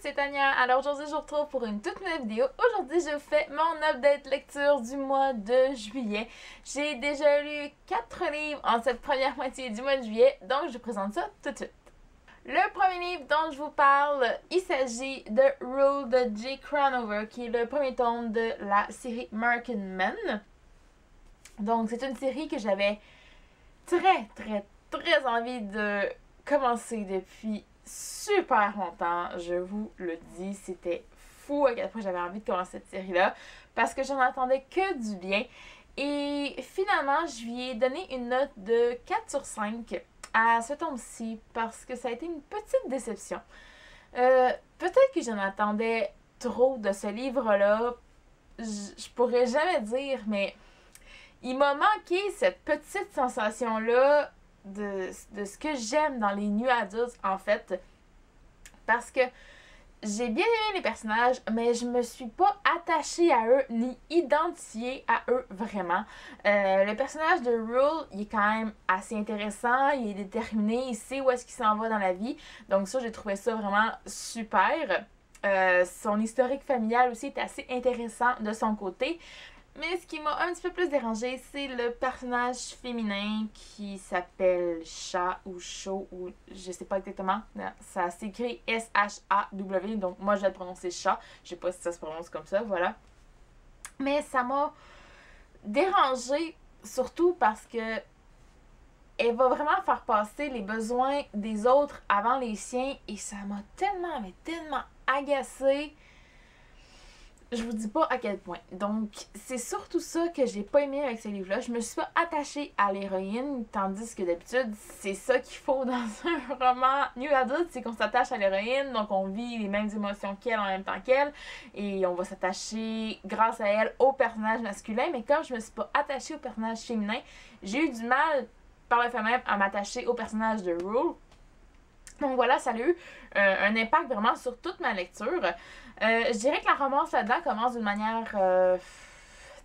c'est Tania. Alors aujourd'hui je vous retrouve pour une toute nouvelle vidéo. Aujourd'hui je vous fais mon update lecture du mois de juillet. J'ai déjà lu 4 livres en cette première moitié du mois de juillet, donc je vous présente ça tout de suite. Le premier livre dont je vous parle, il s'agit de Rule de Jay Crownover, qui est le premier tome de la série American Men. Donc c'est une série que j'avais très envie de commencer depuis super longtemps, je vous le dis. C'était fou à quel point j'avais envie de commencer cette série-là parce que j'en entendais que du bien. Et finalement, je lui ai donné une note de 4 sur 5 à ce tome-ci parce que ça a été une petite déception. Peut-être que j'en attendais trop de ce livre-là. Je pourrais jamais dire, mais il m'a manqué cette petite sensation-là de ce que j'aime dans les new adults, en fait. Parce que j'ai bien aimé les personnages, mais je me suis pas attachée à eux, ni identifiée à eux vraiment. Le personnage de Rule, il est quand même assez intéressant, il est déterminé, il sait où est-ce qu'il s'en va dans la vie. Donc ça, j'ai trouvé ça vraiment super. Son historique familial aussi est assez intéressant de son côté. Mais ce qui m'a un petit peu plus dérangé, c'est le personnage féminin qui s'appelle Sha ou Sho ou je sais pas exactement. Ça s'écrit S-H-A-W, donc moi je vais le prononcer Sha. Je sais pas si ça se prononce comme ça, voilà. Mais ça m'a dérangé surtout parce que elle va vraiment faire passer les besoins des autres avant les siens et ça m'a tellement agacée. Je vous dis pas à quel point. Donc, c'est surtout ça que j'ai pas aimé avec ce livre-là. Je me suis pas attachée à l'héroïne, tandis que d'habitude, c'est ça qu'il faut dans un roman new adult, c'est qu'on s'attache à l'héroïne, donc on vit les mêmes émotions qu'elle en même temps qu'elle, et on va s'attacher grâce à elle au personnage masculin. Mais comme je me suis pas attachée au personnage féminin, j'ai eu du mal par le fait même à m'attacher au personnage de Rule. Donc voilà, ça a eu un impact vraiment sur toute ma lecture. Je dirais que la romance là-dedans commence d'une manière,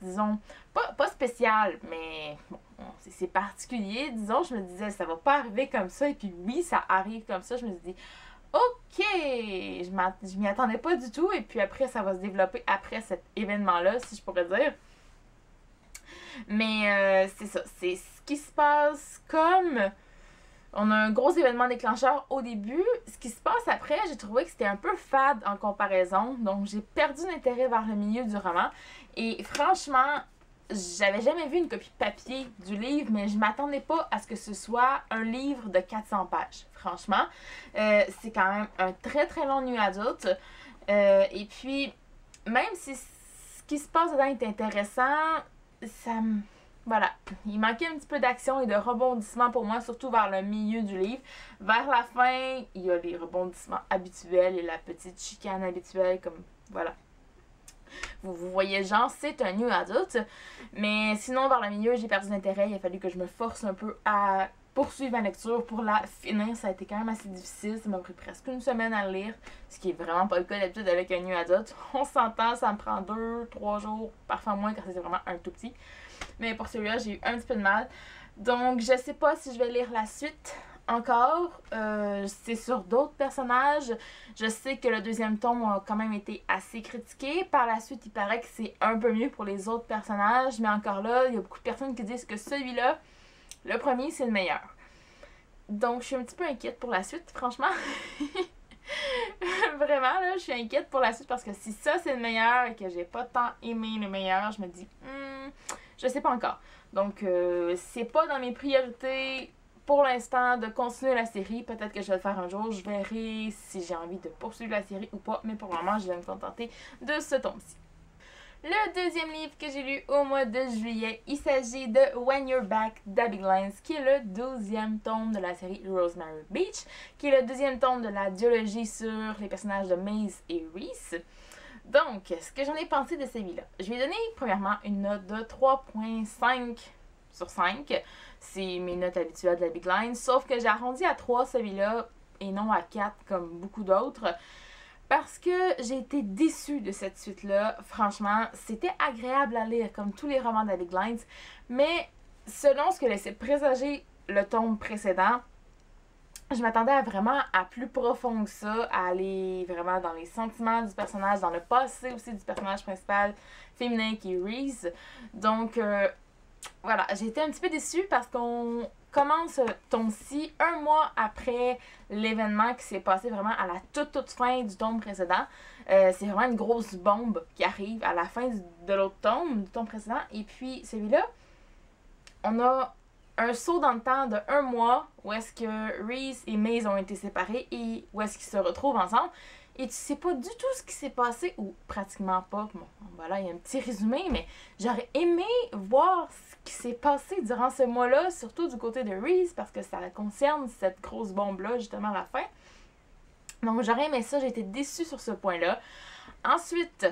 disons, pas spéciale, mais bon, c'est particulier. Disons, je me disais, ça va pas arriver comme ça, et puis oui, ça arrive comme ça. Je me suis dit, ok, je m'y attendais pas du tout, et puis après, ça va se développer après cet événement-là, si je pourrais dire. Mais c'est ça, c'est ce qui se passe comme... On a un gros événement déclencheur au début. Ce qui se passe après, j'ai trouvé que c'était un peu fade en comparaison. Donc, j'ai perdu l'intérêt vers le milieu du roman. Et franchement, j'avais jamais vu une copie papier du livre, mais je m'attendais pas à ce que ce soit un livre de 400 pages. Franchement, c'est quand même un très long new adult. Et puis, même si ce qui se passe dedans est intéressant, ça me... Voilà, il manquait un petit peu d'action et de rebondissement pour moi, surtout vers le milieu du livre. Vers la fin, il y a les rebondissements habituels et la petite chicane habituelle, comme voilà. Vous voyez le genre, c'est un new adult. Mais sinon, vers le milieu, j'ai perdu l'intérêt. Il a fallu que je me force un peu à poursuivre ma lecture. Pour la finir, ça a été quand même assez difficile. Ça m'a pris presque une semaine à le lire, ce qui est vraiment pas le cas d'habitude avec un new adult. On s'entend, ça me prend 2-3 jours, parfois moins quand c'est vraiment un tout petit. Mais pour celui-là, j'ai eu un petit peu de mal. Donc, je sais pas si je vais lire la suite encore. C'est sur d'autres personnages. Je sais que le deuxième tome a quand même été assez critiqué. Par la suite, il paraît que c'est un peu mieux pour les autres personnages. Mais encore là, il y a beaucoup de personnes qui disent que celui-là, le premier, c'est le meilleur. Donc, je suis un petit peu inquiète pour la suite, franchement. Vraiment, là, je suis inquiète pour la suite parce que si ça, c'est le meilleur et que j'ai pas tant aimé le meilleur, je me dis... je sais pas encore. Donc, c'est pas dans mes priorités pour l'instant de continuer la série. Peut-être que je vais le faire un jour. Je verrai si j'ai envie de poursuivre la série ou pas. Mais pour le moment, je vais me contenter de ce tome-ci. Le deuxième livre que j'ai lu au mois de juillet, il s'agit de When You're Back d'Abby Glines, qui est le 12e tome de la série Rosemary Beach, qui est le 2e tome de la duologie sur les personnages de Maze et Reese. Donc, ce que j'en ai pensé de celui-là. Je lui ai donné, premièrement, une note de 3.5 sur 5. C'est mes notes habituelles de la Big Line, sauf que j'ai arrondi à 3 celui-là, et non à 4 comme beaucoup d'autres. Parce que j'ai été déçue de cette suite-là. Franchement, c'était agréable à lire, comme tous les romans de la Big Lines. Mais, selon ce que laissait présager le tome précédent, je m'attendais vraiment à plus profond que ça, à aller vraiment dans les sentiments du personnage, dans le passé aussi du personnage principal féminin qui est Reese. Donc, voilà, j'ai été un petit peu déçue parce qu'on commence ce tome-ci un mois après l'événement qui s'est passé vraiment à la toute fin du tome précédent. C'est vraiment une grosse bombe qui arrive à la fin de l'autre tome, du tome précédent. Et puis celui-là, on a un saut dans le temps de un mois où est-ce que Reese et Maze ont été séparés et où est-ce qu'ils se retrouvent ensemble. Et tu sais pas du tout ce qui s'est passé, ou pratiquement pas. Bon, voilà, il y a un petit résumé, mais j'aurais aimé voir ce qui s'est passé durant ce mois-là, surtout du côté de Reese, parce que ça concerne cette grosse bombe-là, justement, à la fin. Donc, j'aurais aimé ça, j'ai été déçue sur ce point-là. Ensuite,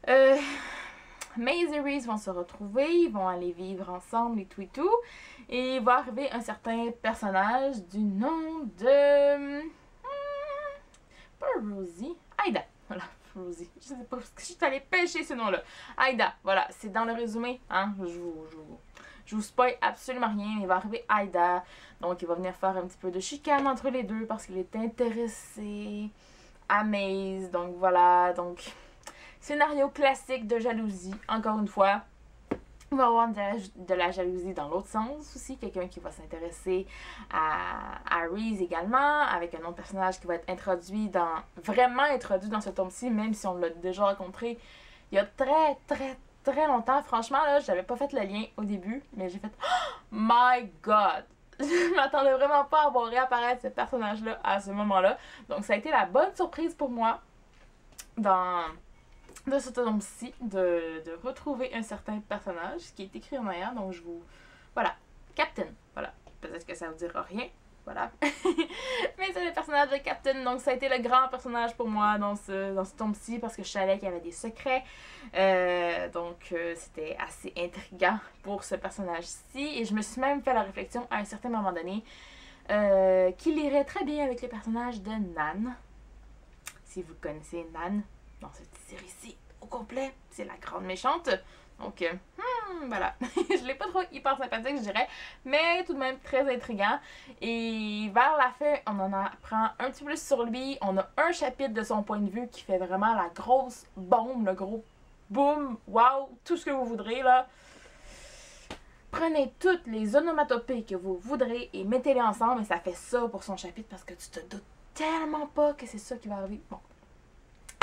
Maze et Reese vont se retrouver, ils vont aller vivre ensemble et tout et tout. Et il va arriver un certain personnage du nom de... pas Rosie, Aida. Voilà, Rosie. Je sais pas parce que je suis allée pêcher ce nom-là. Aida, voilà, c'est dans le résumé. Hein? Je vous spoil absolument rien. Il va arriver Aida. Donc, il va venir faire un petit peu de chicane entre les deux parce qu'il est intéressé à Maze. Donc, voilà. Donc, scénario classique de jalousie, encore une fois. Il va y avoir de la jalousie dans l'autre sens aussi. Quelqu'un qui va s'intéresser à Reese également, avec un autre personnage qui va être vraiment introduit dans ce tome-ci, même si on l'a déjà rencontré il y a très longtemps. Franchement, là, j'avais pas fait le lien au début, mais j'ai fait oh my god! Je m'attendais vraiment pas à voir réapparaître ce personnage-là à ce moment-là. Donc, ça a été la bonne surprise pour moi de ce tome-ci, de retrouver un certain personnage qui est écrit en arrière. Donc, voilà. Captain. Voilà. Peut-être que ça vous dira rien. Voilà. Mais c'est le personnage de Captain. Donc, ça a été le grand personnage pour moi dans ce tome-ci parce que je savais qu'il y avait des secrets. Donc, c'était assez intriguant pour ce personnage-ci. Et je me suis même fait la réflexion à un certain moment donné qu'il irait très bien avec le personnage de Nan. Si vous connaissez Nan dans cette série-ci au complet, c'est la grande méchante. Donc, voilà. Je l'ai pas trop hyper sympathique, je dirais, mais tout de même très intriguant. Et vers la fin, on en apprend un petit peu plus sur lui. On a un chapitre de son point de vue qui fait vraiment la grosse bombe, le gros boom, wow, tout ce que vous voudrez, là. Prenez toutes les onomatopées que vous voudrez et mettez-les ensemble, et ça fait ça pour son chapitre parce que tu te doutes tellement pas que c'est ça qui va arriver. Bon.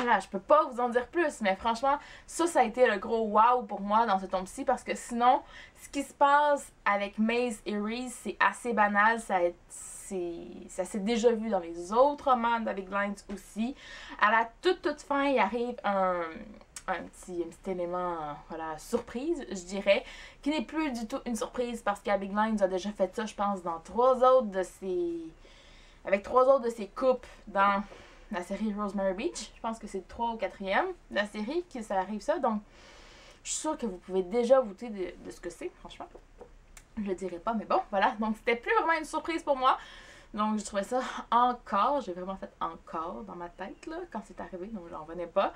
Là, je peux pas vous en dire plus, mais franchement, ça a été le gros wow pour moi dans ce tome-ci parce que sinon, ce qui se passe avec Maze et Reese, c'est assez banal, ça s'est déjà vu dans les autres romans d'Avig Lines aussi. À la toute fin, il arrive un petit élément, voilà, surprise, je dirais, qui n'est plus du tout une surprise parce qu'Avig Lines a déjà fait ça, je pense, dans avec trois autres de ses coupes dans la série Rosemary Beach. Je pense que c'est le 3 ou 4e de la série que ça arrive ça. Donc, je suis sûre que vous pouvez déjà douter de ce que c'est, franchement. Je le dirai pas, mais bon, voilà. Donc, c'était plus vraiment une surprise pour moi. Donc, je trouvais ça encore. J'ai vraiment fait encore dans ma tête, là, quand c'est arrivé. Donc, j'en revenais pas.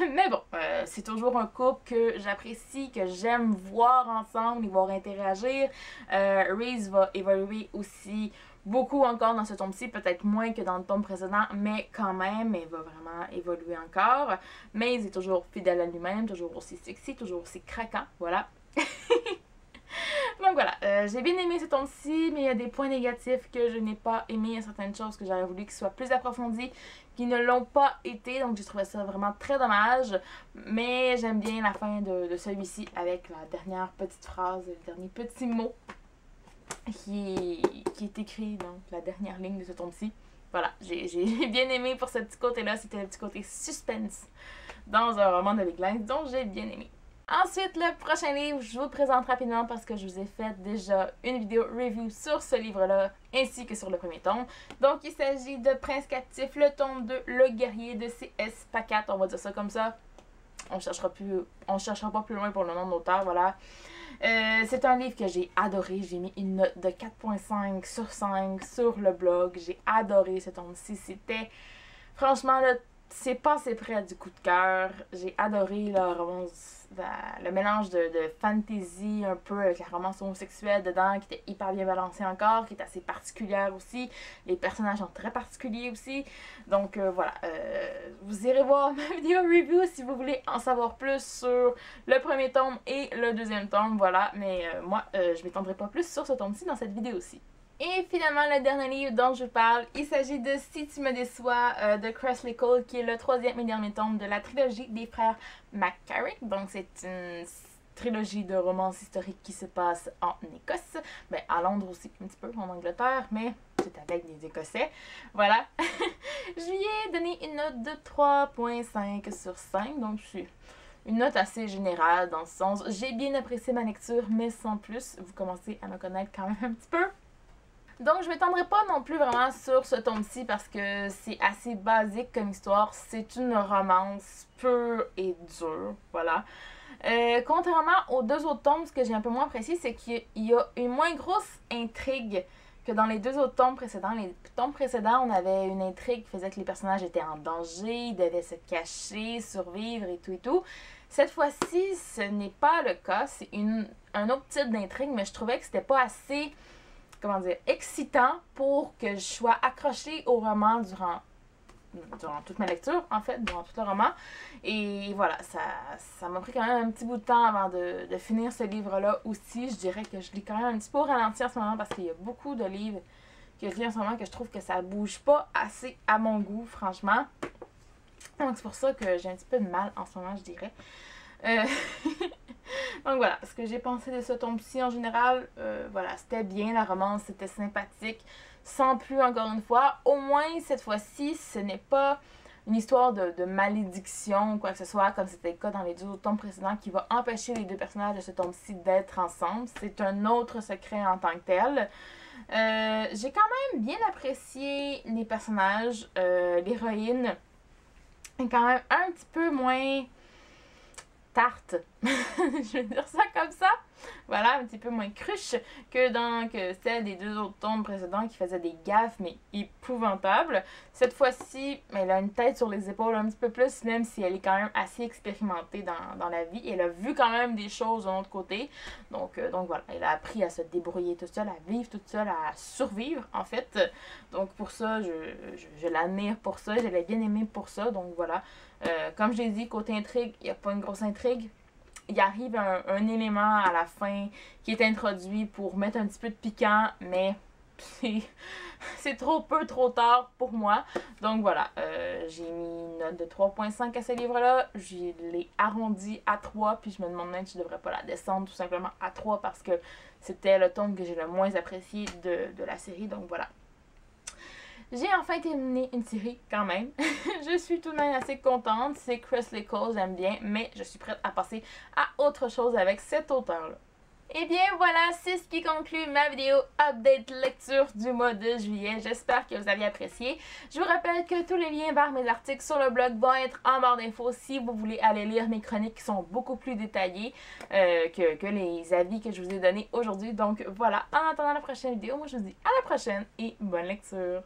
Mais bon, c'est toujours un couple que j'apprécie, que j'aime voir ensemble et voir interagir. Reese va évoluer aussi beaucoup encore dans ce tome-ci, peut-être moins que dans le tome précédent, mais quand même, elle va vraiment évoluer encore. Maze est toujours fidèle à lui-même, toujours aussi sexy, toujours aussi craquant, voilà. Donc voilà, j'ai bien aimé ce tome-ci, mais il y a des points négatifs que je n'ai pas aimé. Il y a certaines choses que j'aurais voulu qu'ils soient plus approfondies, qui ne l'ont pas été, donc j'ai trouvé ça vraiment très dommage. Mais j'aime bien la fin de celui-ci avec la dernière petite phrase, le dernier petit mot qui est écrit, donc la dernière ligne de ce tome-ci. Voilà, j'ai bien aimé pour ce petit côté-là, c'était le petit côté suspense dans un roman d'Avig Lines, donc j'ai bien aimé. Ensuite, le prochain livre, je vous le présente rapidement parce que je vous ai fait déjà une vidéo review sur ce livre-là, ainsi que sur le premier tome. Donc, il s'agit de Prince Captif, le tome 2, Le Guerrier de C.S. Pacat, on va dire ça comme ça. On cherchera pas plus loin pour le nom de l'auteur, voilà. C'est un livre que j'ai adoré. J'ai mis une note de 4.5 sur 5 sur le blog. J'ai adoré ce tome-ci. C'était franchement là, c'est passé près du coup de cœur. J'ai adoré le romance, le mélange de fantasy un peu avec la romance homosexuelle dedans, qui était hyper bien balancée encore, qui est assez particulière aussi. Les personnages sont très particuliers aussi. Donc voilà, vous irez voir ma vidéo review si vous voulez en savoir plus sur le premier tome et le deuxième tome. Voilà, mais moi, je m'étendrai pas plus sur ce tome-ci dans cette vidéo-ci. Et finalement, le dernier livre dont je vous parle, il s'agit de Si tu me déçois de Kresley Cole, qui est le troisième et dernier tome de la trilogie des frères McCarrick. Donc c'est une trilogie de romances historiques qui se passe en Écosse, ben, à Londres aussi un petit peu, en Angleterre, mais c'est avec des Écossais. Voilà. Je lui ai donné une note de 3.5 sur 5, donc je suis une note assez générale dans ce sens. J'ai bien apprécié ma lecture, mais sans plus. Vous commencez à me connaître quand même un petit peu. Donc, je ne m'étendrai pas non plus vraiment sur ce tome-ci parce que c'est assez basique comme histoire. C'est une romance pure et dure, voilà. Contrairement aux deux autres tomes, ce que j'ai un peu moins apprécié, c'est qu'il y a une moins grosse intrigue que dans les deux autres tomes précédents. Les tomes précédents, on avait une intrigue qui faisait que les personnages étaient en danger, ils devaient se cacher, survivre et tout et tout. Cette fois-ci, ce n'est pas le cas. C'est un autre type d'intrigue, mais je trouvais que c'était pas assez, comment dire, excitant pour que je sois accrochée au roman durant toute ma lecture, en fait, durant tout le roman. Et voilà, ça m'a pris quand même un petit bout de temps avant de finir ce livre-là aussi. Je dirais que je lis quand même un petit peu au ralenti en ce moment parce qu'il y a beaucoup de livres que je lis en ce moment que je trouve que ça bouge pas assez à mon goût, franchement. Donc c'est pour ça que j'ai un petit peu de mal en ce moment, je dirais. Donc voilà, ce que j'ai pensé de ce tome-ci en général, voilà, c'était bien, la romance, c'était sympathique, sans plus encore une fois. Au moins, cette fois-ci, ce n'est pas une histoire de malédiction ou quoi que ce soit, comme c'était le cas dans les deux autres tomes précédents, qui va empêcher les deux personnages de ce tome-ci d'être ensemble. C'est un autre secret en tant que tel. J'ai quand même bien apprécié les personnages. L'héroïne est quand même un petit peu moins tarte, je vais dire ça comme ça, voilà, un petit peu moins cruche que celle des deux autres tomes précédents qui faisaient des gaffes, mais épouvantables. Cette fois-ci, elle a une tête sur les épaules un petit peu plus, même si elle est quand même assez expérimentée dans la vie. Elle a vu quand même des choses de l'autre côté, donc voilà, elle a appris à se débrouiller toute seule, à vivre toute seule, à survivre, en fait. Donc pour ça, je l'admire pour ça, je l'ai bien aimée pour ça, donc voilà. Comme je l'ai dit, côté intrigue, il n'y a pas une grosse intrigue. Il arrive un élément à la fin qui est introduit pour mettre un petit peu de piquant, mais c'est trop peu, trop tard pour moi. Donc voilà, j'ai mis une note de 3.5 à ce livre-là. Je l'ai arrondi à 3, puis je me demande même si je ne devrais pas la descendre tout simplement à 3 parce que c'était le tome que j'ai le moins apprécié de la série. Donc voilà. J'ai enfin terminé une série quand même. Je suis tout de même assez contente. C'est Kresley Cole, j'aime bien, mais je suis prête à passer à autre chose avec cet auteur-là. Et bien voilà, c'est ce qui conclut ma vidéo update lecture du mois de juillet. J'espère que vous avez apprécié. Je vous rappelle que tous les liens vers mes articles sur le blog vont être en barre d'infos si vous voulez aller lire mes chroniques qui sont beaucoup plus détaillées que les avis que je vous ai donnés aujourd'hui. Donc voilà, en attendant la prochaine vidéo, moi je vous dis à la prochaine et bonne lecture.